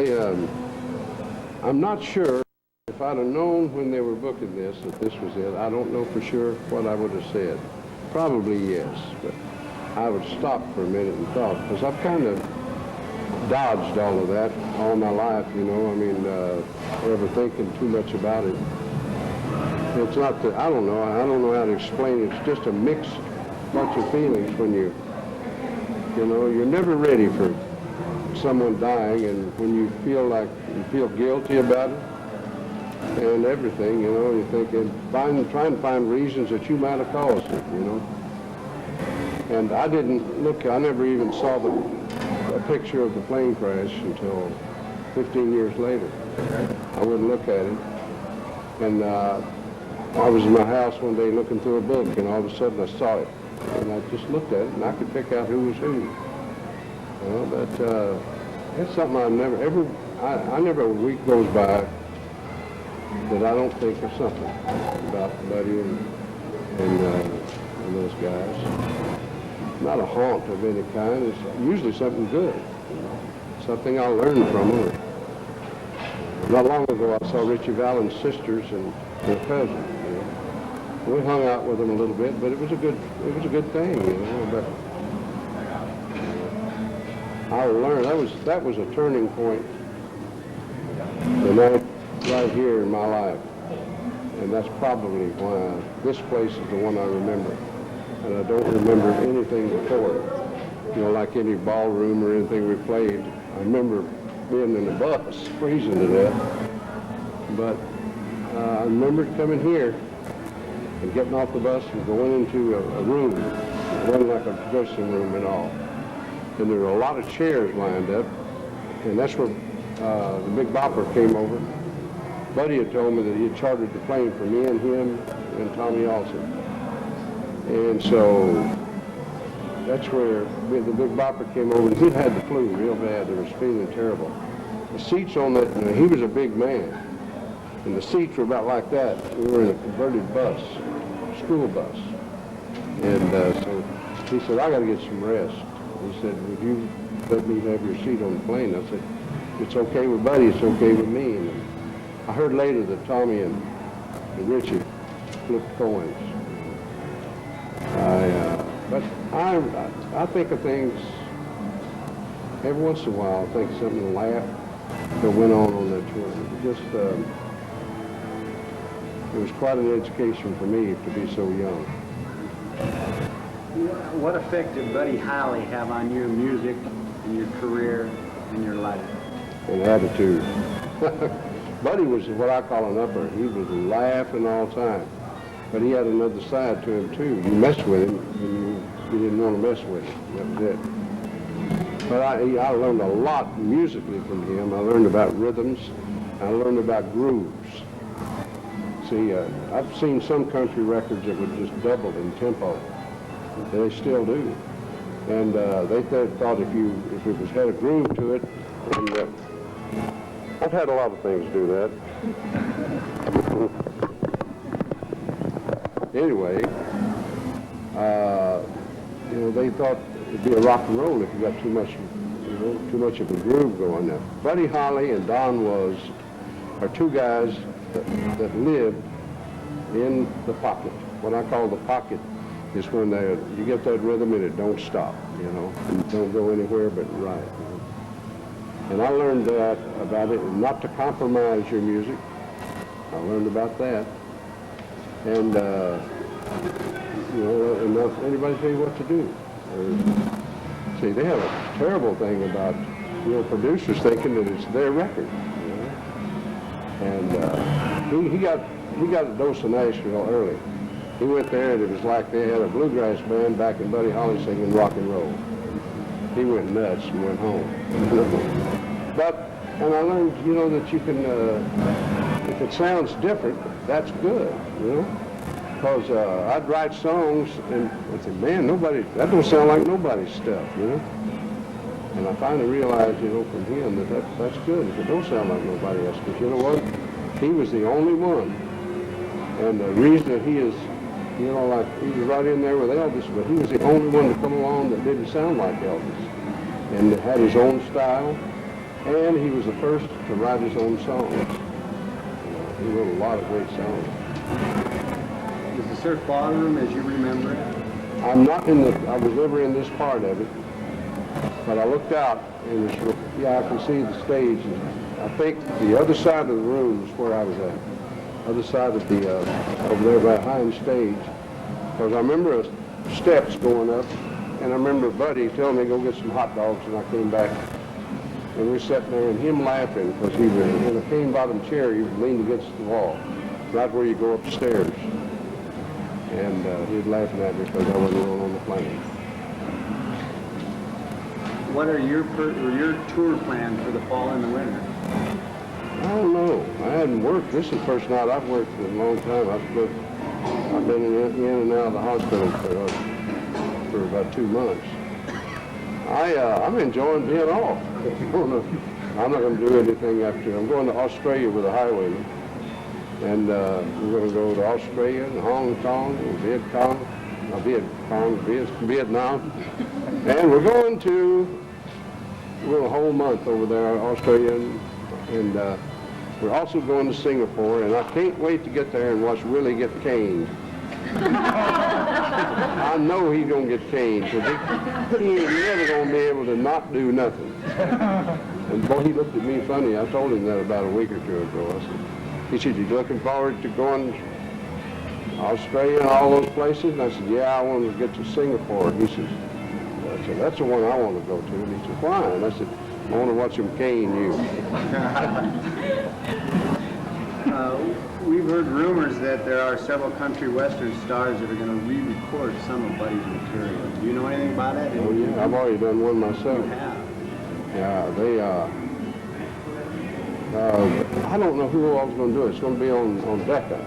I'm not sure if I'd have known when they were booking this that this was it. I don't know for sure what I would have said. Probably yes, but I would stop for a minute and thought, because I've kind of dodged all of that all my life, you know. I mean, ever thinking too much about it. It's not that, I don't know how to explain it. It's just a mixed bunch of feelings when you know, you're never ready for someone dying, and when you feel guilty about it and everything, you know, you're thinking, trying to find reasons that you might have caused it, you know. And I never even saw a picture of the plane crash until 15 years later. I wouldn't look at it. And I was in my house one day looking through a book, and all of a sudden I saw it. And I just looked at it, and I could pick out who was who. You know, but it's something I never a week goes by that I don't think of something about Buddy and those guys. Not a haunt of any kind. It's usually something good. You know, something I learned from them. Not long ago, I saw Richie Valens' sisters and their cousin. You know. We hung out with them a little bit, but it was a good thing, you know. But I learned that was a turning point. The night right here in my life, and that's probably why this place is the one I remember, and I don't remember anything before it. You know, like any ballroom or anything we played. I remember being in the bus, freezing to death, but I remember coming here and getting off the bus and going into a room. It wasn't like a dressing room at all. And there were a lot of chairs lined up, and that's where the Big Bopper came over. Buddy had told me that he had chartered the plane for me and him and Tommy also. And so that's where the Big Bopper came over, and he'd had the flu real bad. He was feeling terrible. The seats on that, he was a big man, and the seats were about like that. We were in a converted bus, school bus. And so he said, I got to get some rest. He said, would you let me have your seat on the plane? I said, it's okay with Buddy, it's okay with me. And I heard later that Tommy and Richie flipped coins. But I think of things every once in a while. I think something to laugh that went on that tour. It was quite an education for me to be so young. What effect did Buddy Holly have on your music and your career and your life? And attitude. Buddy was what I call an upper. He was laughing all the time. But he had another side to him, too. You messed with him, and you didn't want to mess with him. That was it. But I learned a lot musically from him. I learned about rhythms. I learned about grooves. See, I've seen some country records that would just double in tempo. They still do. And they thought if it had a groove to it, and I've had a lot of things do that. Anyway, you know, they thought it'd be a rock and roll if you got too much of a groove going there. Buddy Holly and Don Was are two guys that lived in the pocket. What I call the pocket is when you get that rhythm and it don't stop, you know, and don't go anywhere but right. You know? And I learned that about it, not to compromise your music. I learned about that. And, you know, and not anybody tell you what to do. See, they have a terrible thing about, you know, producers thinking that it's their record, you know. And he got a dose of Nashville early. He went there and it was like they had a bluegrass band back in Buddy Holly singing rock and roll. He went nuts and went home. And I learned, you know, that you can, if it sounds different, that's good, you know. Because I'd write songs and I'd say, man, that don't sound like nobody's stuff, you know. And I finally realized, you know, from him that's good if it don't sound like nobody else. Because you know what? He was the only one. And the reason that he is, you know, like he was right in there with Elvis, but he was the only one to come along that didn't sound like Elvis. And had his own style. And he was the first to write his own songs. He wrote a lot of great songs. Is the Surf Ballroom as you remember it? I'm not in the, I was never in this part of it, but I looked out and it's, yeah, I can see the stage. And I think the other side of the room is where I was at. Other side of the, over there behind the stage. Because I remember steps going up, and I remember Buddy telling me to go get some hot dogs, and I came back. And we were sitting there, and him laughing, because he was in a cane bottom chair, he was leaned against the wall, right where you go upstairs. And he was laughing at me because I wasn't going on the plane. What are your tour plans for the fall and the winter? I don't know. I hadn't worked. This is the first night I've worked in a long time. I've been in and out of the hospital for about 2 months. I'm enjoying being off. I'm not going to do anything after. I'm going to Australia with a highwayman. And we're going to go to Australia and Hong Kong and Vietnam. And we're going to a whole month over there, Australia, and we're also going to Singapore. And I can't wait to get there and watch Willie get caned. I know he's going to get caned because he ain't never going to be able to not do nothing. And boy, he looked at me funny. I told him that about a week or two ago. I said, he said, you looking forward to going to Australia and all those places? And I said, yeah, I want to get to Singapore. He says, I said, that's the one I want to go to. And he said, why? And I said, I want to watch him cane you. We've heard rumors that there are several country western stars that are going to re-record some of Buddy's material. Do you know anything about that? Oh, yeah, I've already done one myself. You have? Yeah, I don't know who else is going to do it. It's going to be on Decca.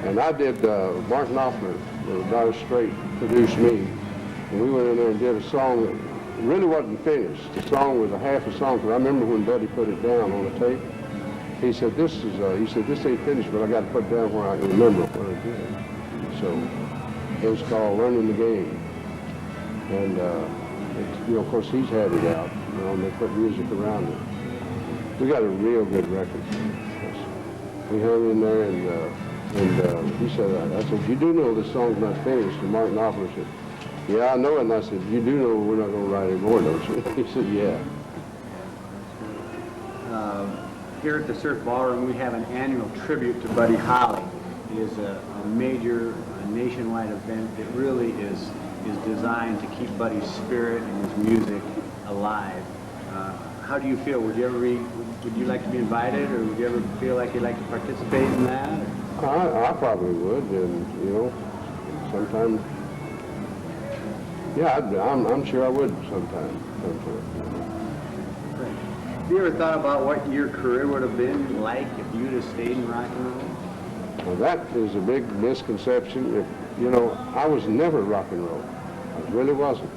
And I did, Mark Knopfler, the Dire Straits, produced me. And we went in there and did a song that really wasn't finished. The song was a half a song. Because I remember when Buddy put it down on the tape. He said, this ain't finished, but I got to put it down where I can remember what I did. So it was called Learning the Game. And, of course, he's had it out, and they put music around it. We got a real good record. We hung in there, and he said, I said, you do know this song's not finished? And Mark Knopfler said, yeah, I know it. And I said, you do know we're not going to write any more, don't you? He said, yeah. Here at the Surf Ballroom, we have an annual tribute to Buddy Holly. It is a major nationwide event that really is designed to keep Buddy's spirit and his music alive. How do you feel? Would you like to be invited, or would you ever feel like you'd like to participate in that? I probably would, and sometime. Yeah, I'm sure I would sometime. Have you ever thought about what your career would have been like if you'd have stayed in rock and roll? Well, that is a big misconception. I was never rock and roll. I really wasn't.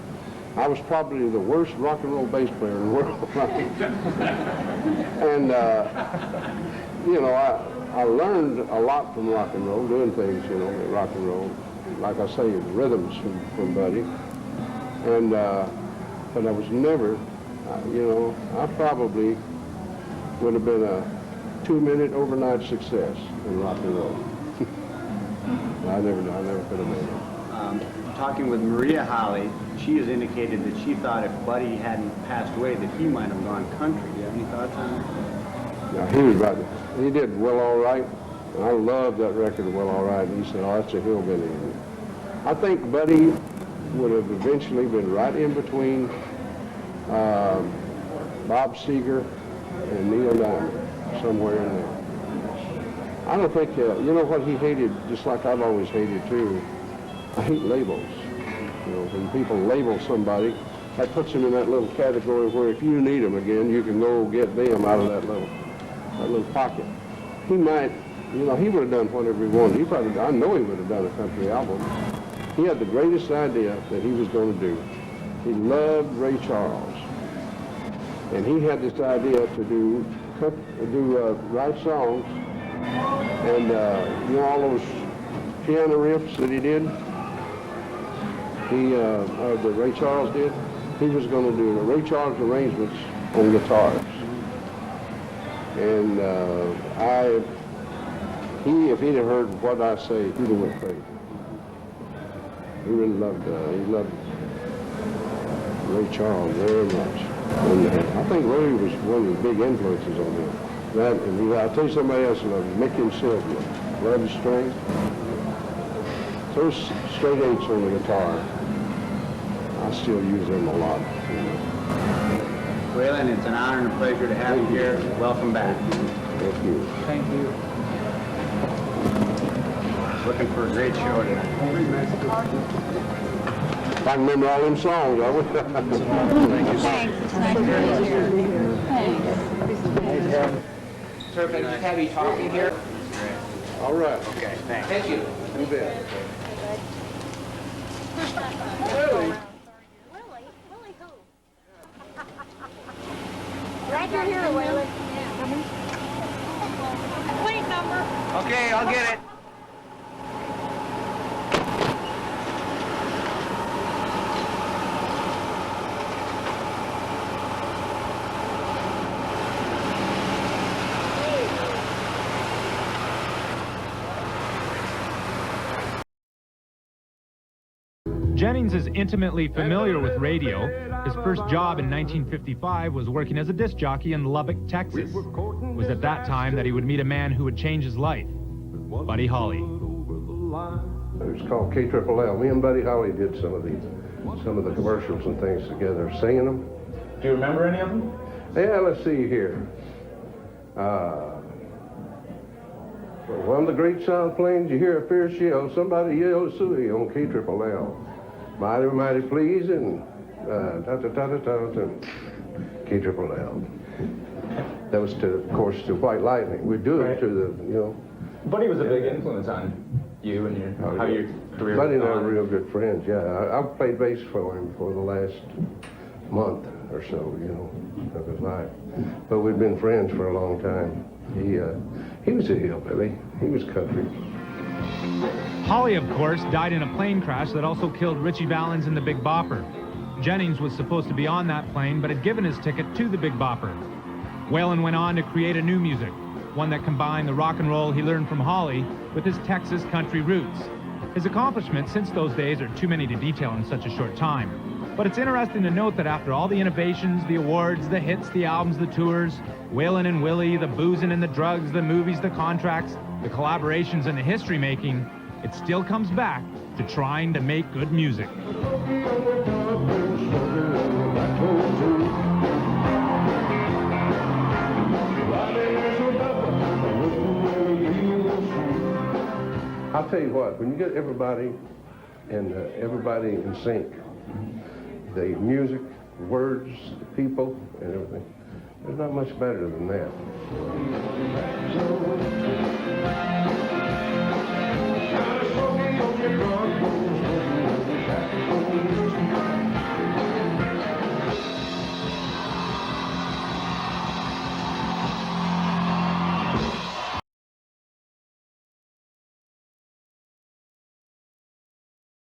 I was probably the worst rock and roll bass player in the world. And, I learned a lot from rock and roll, doing things, rock and roll. Like I say, rhythms from Buddy. And, but I was never, I probably would have been a 2-minute overnight success in rock and roll. I never could have made it. Talking with Maria Holly, she has indicated that she thought if Buddy hadn't passed away, that he might have gone country. Do you have any thoughts on that? Yeah, he did Well All Right, and I loved that record, Well All Right, and he said, oh, that's a hillbilly. I think Buddy would have eventually been right in between Bob Seger and Neil Diamond, somewhere in there. I don't think, what he hated, just like I've always hated too, I hate labels. When people label somebody, that puts them in that little category where if you need them again, you can go get them out of that little pocket. He might, he would have done whatever he wanted. I know he would have done a country album. He had the greatest idea that he was going to do. He loved Ray Charles. And he had this idea to write songs, and all those piano riffs that he did, that Ray Charles did, he was going to do the Ray Charles arrangements on guitars. And if he'd have heard what I say, he'd have went crazy. He really loved Ray Charles very much. And I think Ray was one of the big influences on him. That, and I'll tell you somebody else loved him, Mickey and Sylvia. Loved his strings. Those straight eights on the guitar, I still use them a lot. You know. Waylon, it's an honor and a pleasure to have you here. Welcome back. Thank you. Thank you. Looking for a great show tonight. If I can remember all them songs, I would. Thanks. It's nice to be here. Thanks. Sir, can I just have you talking here? All right. Okay, thanks. Thank you. You bet. Lily who? Glad you're here, Waylon. Plate number. Okay, I'll get it. Jennings is intimately familiar with radio. His first job in 1955 was working as a disc jockey in Lubbock, Texas. It was at that time that he would meet a man who would change his life, Buddy Holly. It was called KLLL. Me and Buddy Holly did some of the commercials and things together, singing them. Do you remember any of them? Yeah, let's see here. From the great South Plains, you hear a fierce yell. Somebody yell suey on KLLL. Mighty, mighty pleasing. KLLL. That was, of course, to White Lightning. We do it to the, you know. Buddy was a big influence on you and how your career Buddy and I went were on. real good friends, yeah. I've played bass for him for the last month or so, you know, of his life. But we've been friends for a long time. He was a hillbilly. He was country. Holly, of course, died in a plane crash that also killed Richie Valens and the Big Bopper. Jennings was supposed to be on that plane, but had given his ticket to the Big Bopper. Waylon went on to create a new music, one that combined the rock and roll he learned from Holly with his Texas country roots. His accomplishments since those days are too many to detail in such a short time. But it's interesting to note that after all the innovations, the awards, the hits, the albums, the tours, Waylon and Willie, the boozing and the drugs, the movies, the contracts, the collaborations, and the history making, it still comes back to trying to make good music. I'll tell you what, when you get everybody in sync, the music, words, the people, and everything, there's not much better than that.